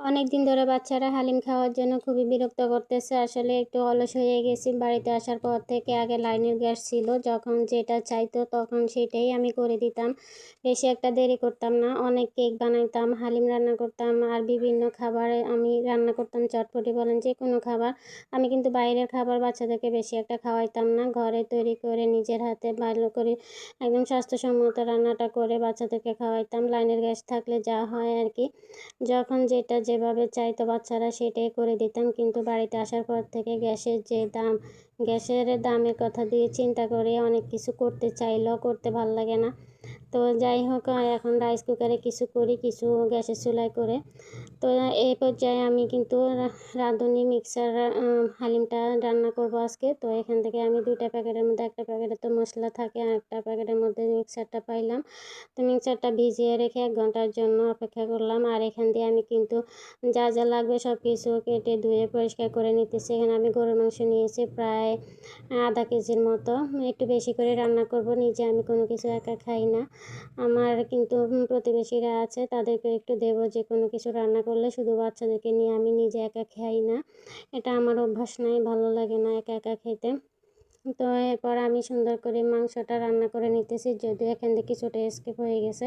অনেক দিন ধরে বাচ্চারা হালিম খাওয়ার জন্য খুবই বিরক্ত করতেছে। আসলে একটু অলস হয়ে গেছি। বাড়িতে আসার পর থেকে আগে লাইনের গ্যাস ছিল, যখন যেটা চাইতো তখন সেটাই আমি করে দিতাম। বেশি একটা দেরি করতাম না। অনেক কেক বানাইতাম, হালিম রান্না করতাম, আর বিভিন্ন খাবারে আমি রান্না করতাম। চটপটি বলেন, যে কোনো খাবার। আমি কিন্তু বাইরের খাবার বাচ্চাদেরকে বেশি একটা খাওয়াইতাম না। ঘরে তৈরি করে নিজের হাতে ভালো করে একদম স্বাস্থ্যসম্মত রান্নাটা করে বাচ্চাদেরকে খাওয়াইতাম। লাইনের গ্যাস থাকলে যা হয় আর কি, যখন যেটা যেভাবে চাইতো বাচ্চারা সেটাই করে দিতাম। কিন্তু বাড়িতে আসার পর থেকে গ্যাসের যে দাম, গ্যাসের দামের কথা দিয়ে চিন্তা করে অনেক কিছু করতে চাইলেও করতে ভাল লাগে না। তো যাই হোক, এখন রাইস কুকারে কিছু করি, কিছু গ্যাসের চুলায় করে। তো এই পর্যায়ে আমি কিন্তু রাঁধুনি মিক্সার হালিমটা রান্না করব আজকে। তো এখান থেকে আমি দুইটা প্যাকেটের মধ্যে, একটা প্যাকেটে তো মশলা থাকে আর একটা প্যাকেটের মধ্যে মিক্সারটা পাইলাম। তো মিক্সারটা ভিজিয়ে রেখে 1 ঘন্টার জন্য অপেক্ষা করলাম। আর এখান দিয়ে আমি কিন্তু যা যা লাগবে সব কিছু কেটে ধুয়ে পরিষ্কার করে নিতেছি। এখানে আমি গরুর মাংস নিয়েছি প্রায় আধা কেজির মতো। একটু বেশি করে রান্না করব, নিজে আমি কোনো কিছু একা খাই না। আমার কিন্তু প্রতিবেশীরা আছে, তাদেরকে একটু দেবো। যে কোনো কিছু রান্না করলে শুধু বাচ্চাদেরকে নিয়ে আমি নিজে একা খাই না, এটা আমার অভ্যাস নাই, ভালো লাগে না একা একা খেতে। তো এরপর আমি সুন্দর করে মাংসটা রান্না করে নিতেছি, যদিও এখান থেকে কিছুটা স্কিপ হয়ে গেছে।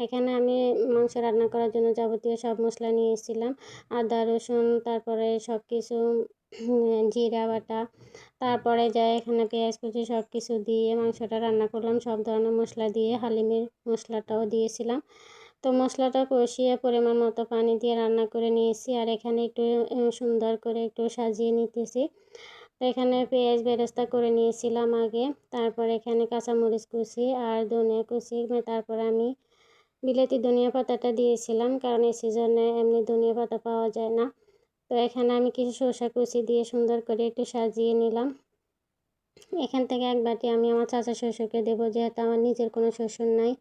এখানে আমি মাংস রান্না করার জন্য যাবতীয় সব মশলা নিয়েছিলাম। আদা রসুন, তারপরে সব কিছু, জিরা বাটা, তারপরে যাই এখানে পেঁয়াজ কুচি, সব কিছু দিয়ে মাংসটা রান্না করলাম। সব ধরনের মশলা দিয়ে হালিমের মশলাটাও দিয়েছিলাম। তো মশলাটা কষিয়ে পরিমাণ মতো পানি দিয়ে রান্না করে নিয়েছি। আর এখানে একটু সুন্দর করে একটু সাজিয়ে নিতেছি। তো এখানে পেঁয়াজ বেরেস্তা করে নিয়েছিলাম আগে। তারপর এখানে কাঁচামরিচ কুচি আর ধনিয়া কুচি, তারপর আমি বিলেতি ধনিয়া পাতাটা দিয়েছিলাম, কারণ এই সিজনে এমনি ধনিয়া পাতা পাওয়া যায় না। তো এখানে আমি কিছু শসা কুচি দিয়ে সুন্দর করে একটু সাজিয়ে নিলাম। এখান থেকে 1 বাটি আমি আমার চাচা শ্বশুরকে দেবো, যেহেতু আমার নিজের কোনো শ্বশুর নাই।